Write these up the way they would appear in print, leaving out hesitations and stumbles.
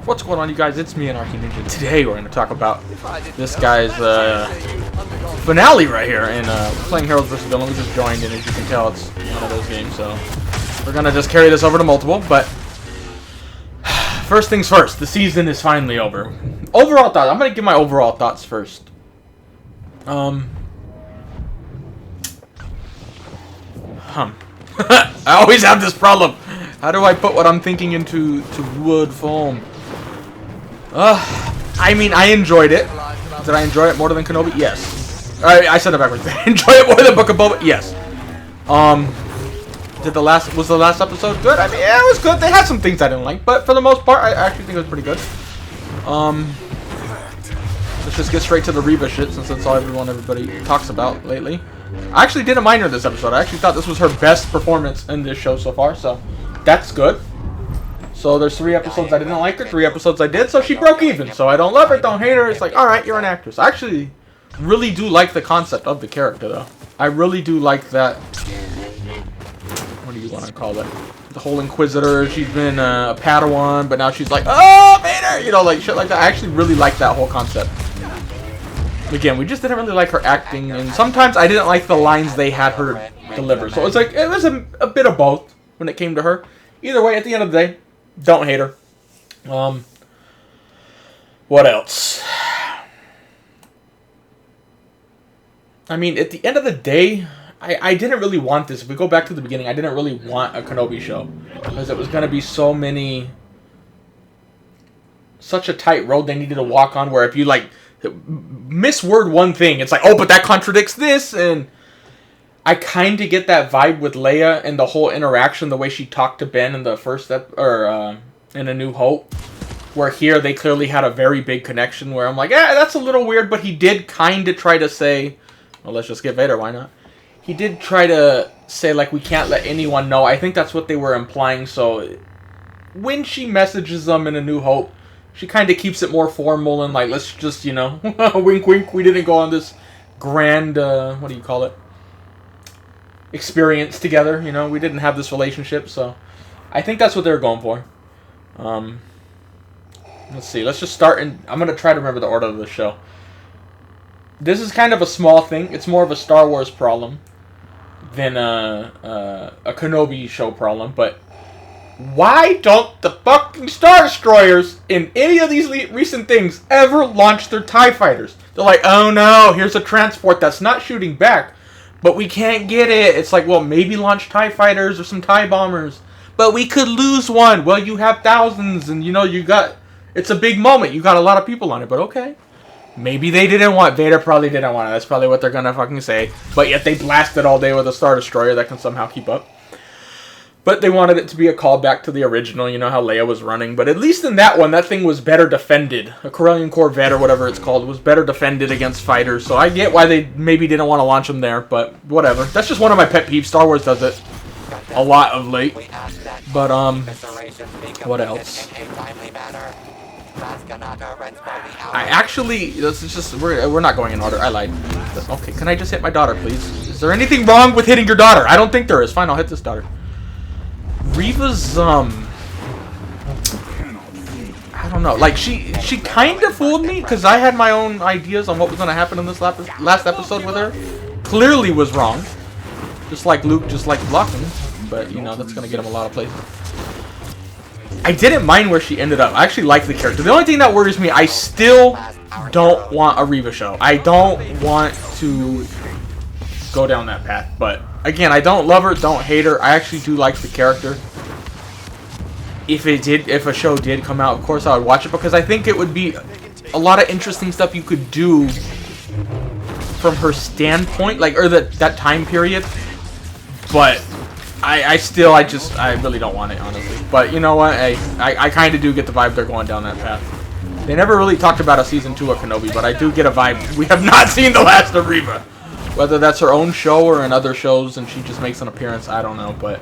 What's going on, you guys? It's me, AnarchYxNinja. Today we're going to talk about this guy's finale right here. And we're playing Heroes vs. Villain. We just joined, and as you can tell, it's one of those games. So we're going to just carry this over to multiple. But first things first, the season is finally over. Overall thoughts. I'm going to give my overall thoughts first. I always have this problem. How do I put what I'm thinking into wood form? I mean, I enjoyed it. Did I enjoy it more than Kenobi? Yes. I said it backwards. Did I enjoy it more than Book of Boba? Yes. Was the last episode good? I mean, yeah, it was good. They had some things I didn't like, but for the most part, I actually think it was pretty good. Let's just get straight to the Reva shit, since that's all everybody talks about lately. I actually didn't mind her this episode. I actually thought this was her best performance in this show so far, so that's good. So there's 3 episodes I didn't like her, 3 episodes I did, so she broke even. So I don't love her, don't hate her. It's like, alright, you're an actress. I actually really do like the concept of the character, though. I really do like that. What do you want to call it? The whole Inquisitor. She's been a Padawan, but now she's like, oh, Vader! You know, like shit like that. I actually really like that whole concept. Again, we just didn't really like her acting, and sometimes I didn't like the lines they had her deliver. So it's like, it was a bit of both when it came to her. Either way, at the end of the day, don't hate her. What else? I mean, at the end of the day, I didn't really want this. If we go back to the beginning, I didn't really want a Kenobi show. Because it was going to be such a tight road they needed to walk on, where if you, like, misword one thing, it's like, oh, but that contradicts this, and I kind of get that vibe with Leia and the whole interaction, the way she talked to Ben in the first step, or in A New Hope, where here they clearly had a very big connection, where I'm like, yeah, that's a little weird, but he did kind of try to say, well, let's just get Vader, why not? He did try to say, like, we can't let anyone know. I think that's what they were implying, so when she messages them in A New Hope, she kind of keeps it more formal and, like, let's just, you know, wink, wink, we didn't go on this grand, what do you call it? Experience together, you know, we didn't have this relationship, so I think that's what they're going for. Let's see, let's just start, and I'm going to try to remember the order of the show. This is kind of a small thing. It's more of a Star Wars problem than a Kenobi show problem, but why don't the fucking Star Destroyers in any of these recent things ever launch their TIE fighters? They're like, oh no, here's a transport that's not shooting back, but we can't get it. It's like, well, maybe launch TIE fighters or some TIE bombers, but we could lose one. Well, you have thousands, and you know, it's a big moment. You got a lot of people on it, but okay. Maybe they didn't want, Vader probably didn't want it. That's probably what they're gonna fucking say. But yet they blasted all day with a Star Destroyer that can somehow keep up. But they wanted it to be a callback to the original, you know how Leia was running. But at least in that one, that thing was better defended. A Corellian Corvette, or whatever it's called, was better defended against fighters. So I get why they maybe didn't want to launch them there, but whatever. That's just one of my pet peeves. Star Wars does it a lot of late. But, what else? I actually, this is just, we're not going in order. I lied. Okay, can I just hit my daughter, please? Is there anything wrong with hitting your daughter? I don't think there is. Fine, I'll hit this daughter. Reva's, I don't know. Like, she kind of fooled me, because I had my own ideas on what was going to happen in this last episode with her. Clearly was wrong. Just like Luke, just like blocking. But, you know, that's going to get him a lot of places. I didn't mind where she ended up. I actually like the character. The only thing that worries me, I still don't want a Reva show. I don't want to go down that path. But, again, I don't love her, don't hate her. I actually do like the character. If a show did come out, of course I would watch it, because I think it would be a lot of interesting stuff you could do from her standpoint, like, or that time period. But I really don't want it, honestly. But you know what? I kind of do get the vibe they're going down that path. They never really talked about a season 2 of Kenobi, but I do get a vibe. We have not seen the last of Reva. Whether that's her own show or in other shows and she just makes an appearance, I don't know. But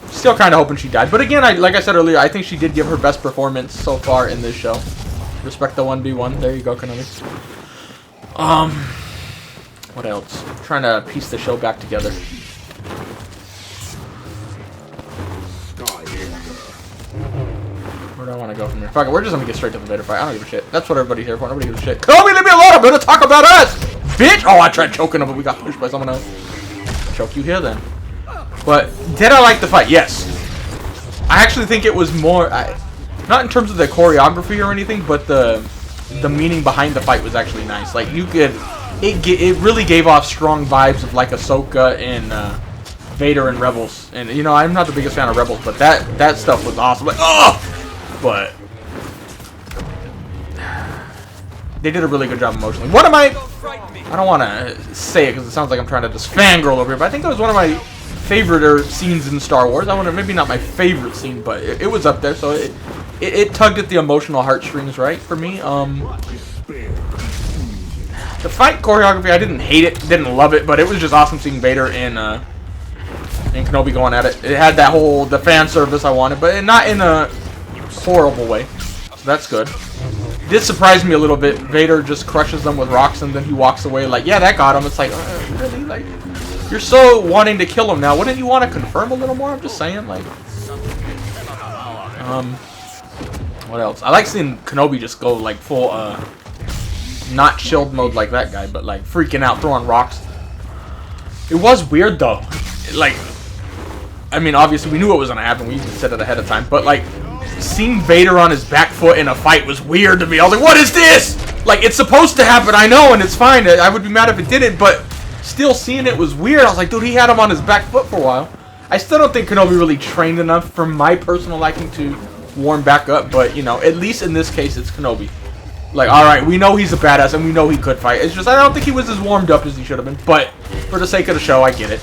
still kind of hoping she died. But again, like I said earlier, I think she did give her best performance so far in this show. Respect the 1v1. There you go, Kenobi. What else? I'm trying to piece the show back together. Where do I want to go from here? Fuck it, we're just gonna get straight to the Vader fight. I don't give a shit. That's what everybody's here for. Nobody gives a shit. Kenobi, leave me alone! I'm gonna talk about us! Bitch! Oh, I tried choking him, but we got pushed by someone else. Choke you here, then. But, did I like the fight? Yes. I actually think it was more... not in terms of the choreography or anything, but the meaning behind the fight was actually nice. Like, you could... It really gave off strong vibes of, like, Ahsoka and Vader and Rebels. And, you know, I'm not the biggest fan of Rebels, but that stuff was awesome. Like, oh! But... they did a really good job emotionally. One of my... I don't want to say it because it sounds like I'm trying to just fangirl over here, but I think that was one of my favorite scenes in Star Wars. I wonder, maybe not my favorite scene, but it was up there, so it tugged at the emotional heartstrings, right, for me. The fight choreography, I didn't hate it, didn't love it, but it was just awesome seeing Vader and Kenobi going at it. It had that whole, the fan service I wanted, but not in a horrible way, so that's good. This surprised me a little bit. Vader just crushes them with rocks and then he walks away like, yeah, that got him. It's like, really? Like, you're so wanting to kill him now. Wouldn't you want to confirm a little more? I'm just saying, like. What else? I like seeing Kenobi just go like full, not shield mode like that guy, but like freaking out, throwing rocks. It was weird though. Like, I mean, obviously we knew what was gonna happen. We even said it ahead of time, but like, seeing Vader on his back foot in a fight was weird to me. I was like, what is this? Like, it's supposed to happen, I know, and it's fine. I would be mad if it didn't, but still seeing it was weird. I was like, dude, he had him on his back foot for a while. I still don't think Kenobi really trained enough for my personal liking to warm back up, but, you know, at least in this case, it's Kenobi. Like, alright, we know he's a badass, and we know he could fight. It's just, I don't think he was as warmed up as he should have been, but for the sake of the show, I get it.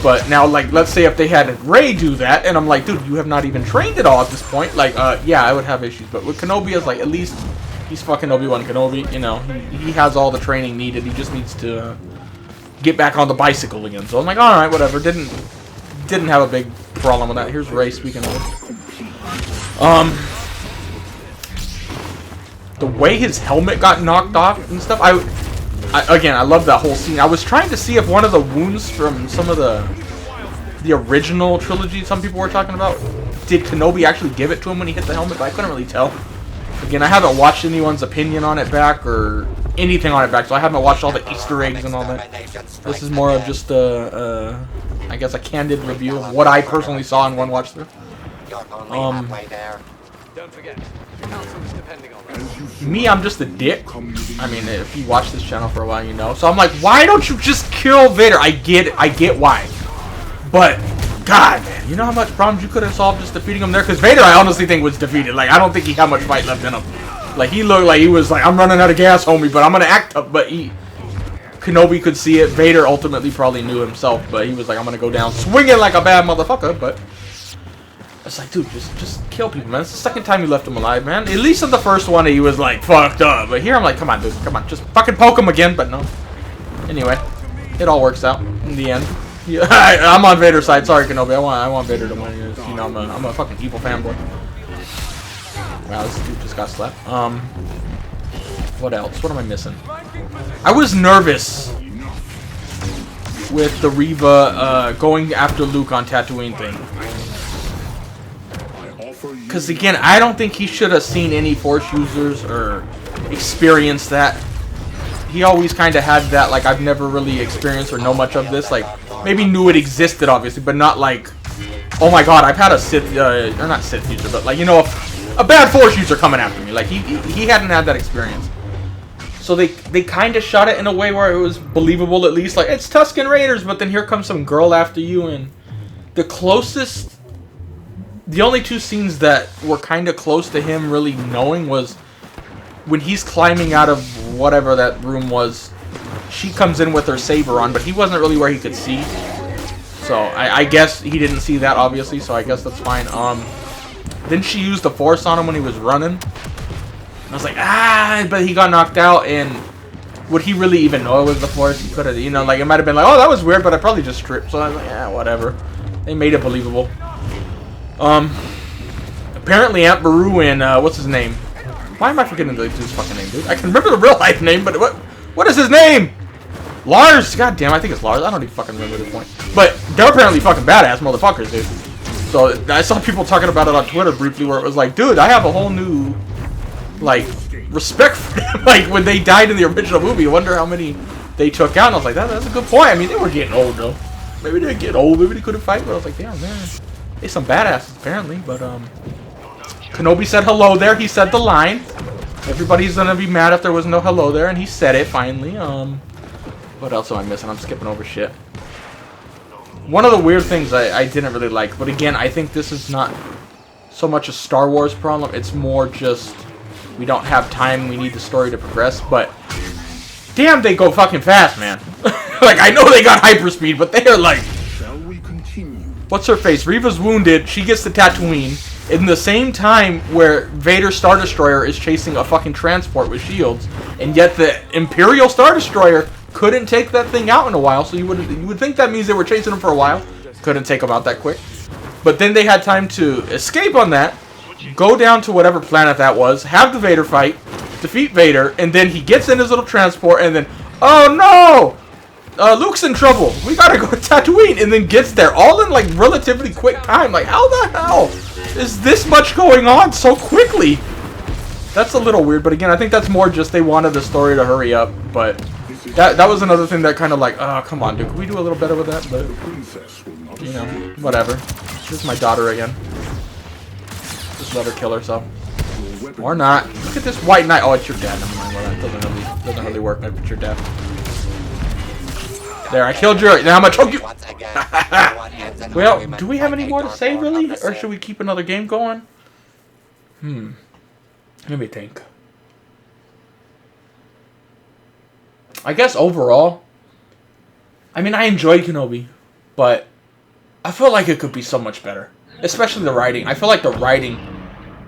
But now, like, let's say if they had Rey do that, and I'm like, dude, you have not even trained at all at this point. Like, yeah, I would have issues. But with Kenobi, it's like, at least he's fucking Obi-Wan Kenobi. You know, he has all the training needed. He just needs to get back on the bicycle again. So I'm like, all right, whatever. Didn't have a big problem with that. Here's Rey, speaking of it. The way his helmet got knocked off and stuff, again, I love that whole scene. I was trying to see if one of the wounds from some of the original trilogy some people were talking about, did Kenobi actually give it to him when he hit the helmet, but I couldn't really tell. Again, I haven't watched anyone's opinion on it back or anything on it back, so I haven't watched all the Easter eggs and all that. This is more of just I guess a candid review of what I personally saw in one watch through. Don't forget, me, I'm just a dick. I mean, if you watch this channel for a while, you know. So I'm like, why don't you just kill Vader? I get why. But, God, man, you know how much problems you could have solved just defeating him there? Because Vader, I honestly think, was defeated. Like, I don't think he had much fight left in him. Like, he looked like he was like, I'm running out of gas, homie, but I'm going to act up. But Kenobi could see it. Vader ultimately probably knew himself, but he was like, I'm going to go down swinging like a bad motherfucker, but... It's like, dude, just kill people, man. It's the second time you left him alive, man. At least in the first one, he was, like, fucked up. But here, I'm like, come on, dude. Come on. Just fucking poke him again. But no. Anyway, it all works out in the end. Yeah, I'm on Vader's side. Sorry, Kenobi. I want Vader to win. You know, I'm a fucking evil fanboy. Wow, this dude just got slapped. What else? What am I missing? I was nervous with the Reva going after Luke on Tatooine thing. Because, again, I don't think he should have seen any Force users or experienced that. He always kind of had that, like, I've never really experienced or know much of this. Like, maybe knew it existed, obviously, but not like, oh my god, I've had a Sith, or not Sith user, but, like, you know, a bad Force user coming after me. Like, he hadn't had that experience. So they kind of shot it in a way where it was believable, at least. Like, it's Tusken Raiders, but then here comes some girl after you, and the closest... The only two scenes that were kind of close to him really knowing was when he's climbing out of whatever that room was. She comes in with her saber on, but he wasn't really where he could see. So I guess he didn't see that, obviously, so I guess that's fine. Then she used the Force on him when he was running. I was like, but he got knocked out, and would he really even know it was the Force? He could have, you know, like, it might have been like, oh, that was weird, but I probably just tripped. So I was like, yeah, whatever. They made it believable. Apparently Aunt Beru and, what's his name? Why am I forgetting the dude's fucking name, dude? I can remember the real life name, but what is his name? Lars! God damn, I think it's Lars. I don't even fucking remember the point. But they're apparently fucking badass motherfuckers, dude. So I saw people talking about it on Twitter briefly where it was like, dude, I have a whole new like, respect for them. Like, when they died in the original movie, I wonder how many they took out. And I was like, that's a good point. I mean, they were getting old, though. Maybe they get old. Maybe they couldn't fight. But I was like, damn, man. They some badasses, apparently. But, Kenobi said hello there. He said the line. Everybody's gonna be mad if there was no hello there. And he said it, finally. What else am I missing? I'm skipping over shit. One of the weird things I didn't really like. But, again, I think this is not so much a Star Wars problem. It's more just we don't have time. We need the story to progress. But, damn, they go fucking fast, man. Like, I know they got hyperspeed, but they are like... Shall we continue? What's her face? Reva's wounded. She gets to Tatooine. In the same time where Vader's Star Destroyer is chasing a fucking transport with shields. And yet the Imperial Star Destroyer couldn't take that thing out in a while. So you would think that means they were chasing him for a while. Couldn't take him out that quick. But then they had time to escape on that. Go down to whatever planet that was. Have the Vader fight. Defeat Vader. And then he gets in his little transport. And then... Oh no! Luke's in trouble. We gotta go to Tatooine. And then gets there all in like relatively quick time. Like, how the hell is this much going on so quickly? That's a little weird. But again, I think that's more just they wanted the story to hurry up. But that was another thing that kind of like, oh, come on, dude. Can we do a little better with that? But, you know, whatever. This is my daughter again. Just let her kill herself. Or not. Look at this white knight. Oh, it's your dad. Never mind. Well, that doesn't really work if it's your dad. There, I killed your... Now I'm gonna choke you! Well, do we have any more to say, really? Or should we keep another game going? Let me think. I guess overall... I mean, I enjoyed Kenobi. But I feel like it could be so much better. Especially the writing. I feel like the writing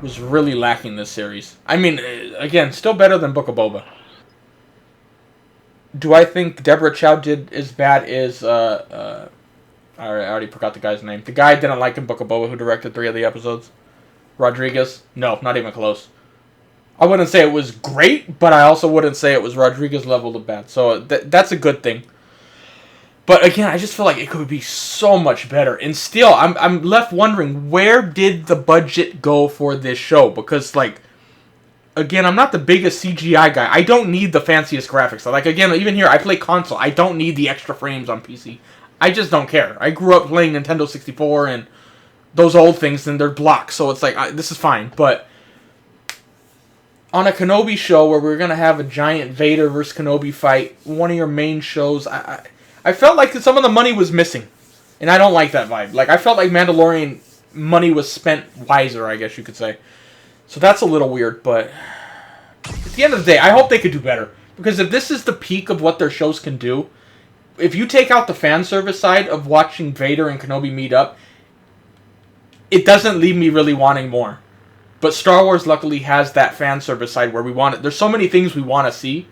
was really lacking this series. I mean, again, still better than Book of Boba. Do I think Deborah Chow did as bad as, I already forgot the guy's name. The guy I didn't like in Book of Boba who directed 3 of the episodes. Rodriguez? No, not even close. I wouldn't say it was great, but I also wouldn't say it was Rodriguez level of bad. So that's a good thing. But again, I just feel like it could be so much better. And still, I'm left wondering, where did the budget go for this show? Because, like... Again, I'm not the biggest CGI guy. I don't need the fanciest graphics. Like, again, even here, I play console. I don't need the extra frames on PC. I just don't care. I grew up playing Nintendo 64 and those old things, and they're blocks. So it's like, this is fine. But on a Kenobi show where we're going to have a giant Vader versus Kenobi fight, one of your main shows, I felt like some of the money was missing. And I don't like that vibe. Like, I felt like Mandalorian money was spent wiser, I guess you could say. So that's a little weird, but at the end of the day, I hope they could do better. Because if this is the peak of what their shows can do, if you take out the fan service side of watching Vader and Kenobi meet up, it doesn't leave me really wanting more. But Star Wars luckily has that fan service side where we want it. There's so many things we want to see.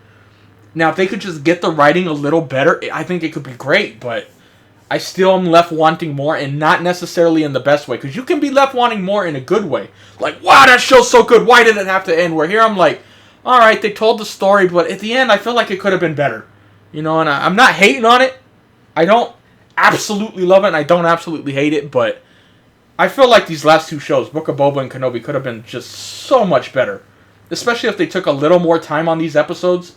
Now, if they could just get the writing a little better, I think it could be great, but I still am left wanting more, and not necessarily in the best way. Because you can be left wanting more in a good way. Like, wow, that show's so good. Why did it have to end? Where here I'm like, alright, they told the story, but at the end I feel like it could have been better. You know, and I'm not hating on it. I don't absolutely love it, and I don't absolutely hate it, but I feel like these last 2 shows, Book of Boba and Kenobi, could have been just so much better. Especially if they took a little more time on these episodes.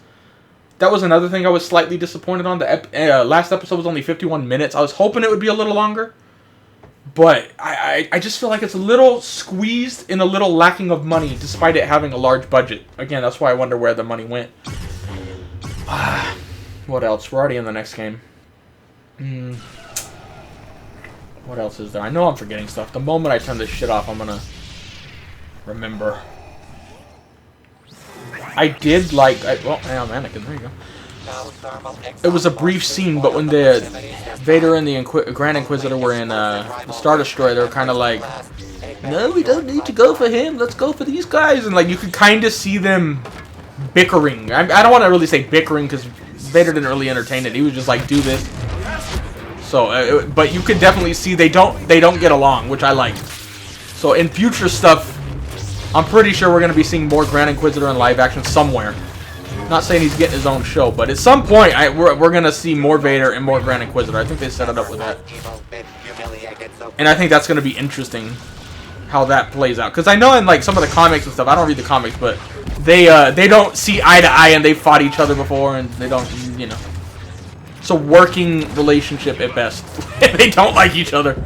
That was another thing I was slightly disappointed on. The last episode was only 51 minutes. I was hoping it would be a little longer. But I just feel like it's a little squeezed and a little lacking of money, despite it having a large budget. Again, that's why I wonder where the money went. What else? We're already in the next game. What else is there? I know I'm forgetting stuff. The moment I turn this shit off, I'm gonna remember. I did like... well, yeah, Anakin, there you go. It was a brief scene, but when the Vader and the Grand Inquisitor were in the Star Destroyer, they were kind of like, no, we don't need to go for him. Let's go for these guys. And like you could kind of see them bickering. I don't want to really say bickering because Vader didn't really entertain it. He was just like, do this. So, but you could definitely see they don't get along, which I like. So in future stuff, I'm pretty sure we're going to be seeing more Grand Inquisitor in live action somewhere. Not saying he's getting his own show, but at some point, we're going to see more Vader and more Grand Inquisitor. I think they set it up with that. And I think that's going to be interesting, how that plays out. Because I know in like some of the comics and stuff, I don't read the comics, but they don't see eye to eye, and they fought each other before, and they don't, you know. It's a working relationship at best. They don't like each other.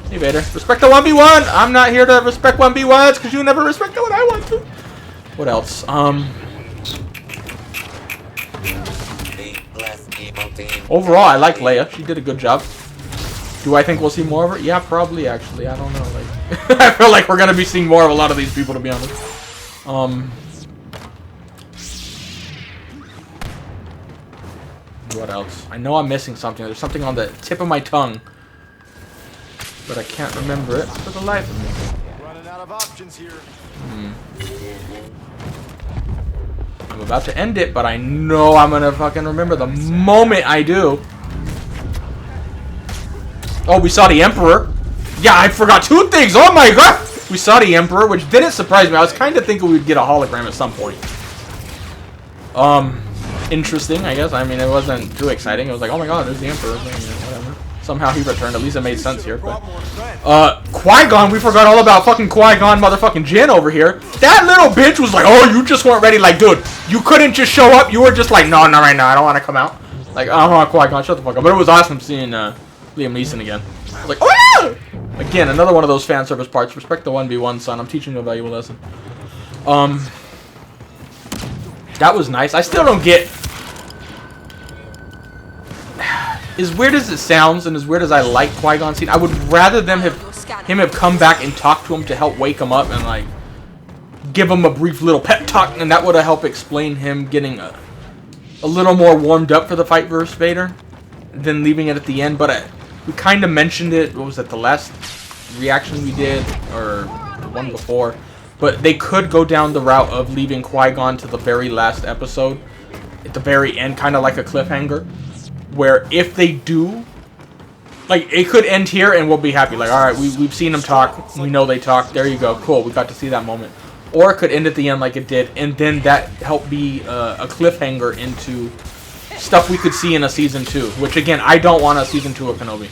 Hey Vader, respect the 1v1. I'm not here to respect 1v1s because you never respected what I want to. What else? Overall, I like Leia. She did a good job. Do I think we'll see more of her? Yeah, probably. Actually, I don't know. Like, I feel like we're gonna be seeing more of a lot of these people, to be honest. What else? I know I'm missing something. There's something on the tip of my tongue, but I can't remember it for the life of me. Running out of options here. I'm about to end it, but I know I'm gonna fucking remember the moment I do. Oh, we saw the Emperor. Yeah, I forgot two things. Oh my god! We saw the Emperor, which didn't surprise me. I was kind of thinking we'd get a hologram at some point. Interesting, I guess. I mean, it wasn't too exciting. It was like, oh my god, there's the Emperor. Whatever. Somehow he returned. At least it made sense here. But Qui-Gon, we forgot all about fucking Qui-Gon motherfucking Jinn over here. That little bitch was like, oh, you just weren't ready. Like, dude, you couldn't just show up. You were just like, no, not right now. I don't want to come out. Like, Qui-Gon, shut the fuck up. But it was awesome seeing Liam Neeson again. I was like, oh yeah! Again, another one of those fan service parts. Respect the 1v1, son. I'm teaching you a valuable lesson. That was nice. I still don't get... As weird as it sounds, and as weird as I like Qui-Gon's scene, I would rather them have come back and talked to him to help wake him up and like give him a brief little pep talk, and that would have helped explain him getting a little more warmed up for the fight versus Vader, than leaving it at the end. But we kind of mentioned it. What was it? The last reaction we did, or the one before? But they could go down the route of leaving Qui-Gon to the very last episode, at the very end, kind of like a cliffhanger. Where if they do, like, it could end here and we'll be happy. Like, alright, we've seen them talk. We know they talk. There you go. Cool. We got to see that moment. Or it could end at the end like it did. And then that helped be a cliffhanger into stuff we could see in a Season 2. Which, again, I don't want a Season 2 of Kenobi.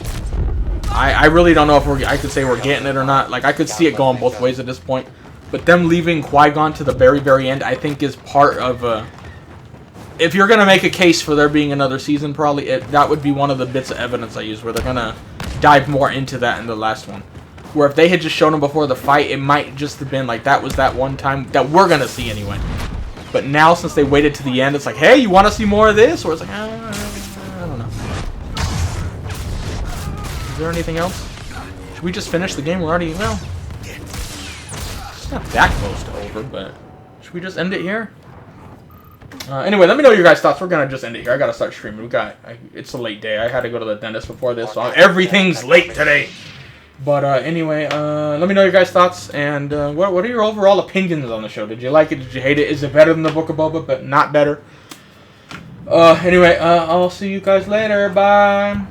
I really don't know if I could say we're getting it or not. Like, I could see it going both ways at this point. But them leaving Qui-Gon to the very, very end, I think is part of... if you're going to make a case for there being another season, probably that would be one of the bits of evidence I use, where they're going to dive more into that in the last one. Where if they had just shown him before the fight, it might just have been like, that was that one time that we're going to see anyway. But now, since they waited to the end, it's like, hey, you want to see more of this? Or it's like, I don't know. Is there anything else? Should we just finish the game? We're already, well, it's not that close to over, but should we just end it here? Anyway, let me know your guys' thoughts. We're gonna just end it here. I gotta start streaming. It's a late day. I had to go to the dentist before this, so everything's late today. But anyway, let me know your guys' thoughts, and what are your overall opinions on the show? Did you like it? Did you hate it? Is it better than the Book of Boba, but not better? Anyway, I'll see you guys later. Bye.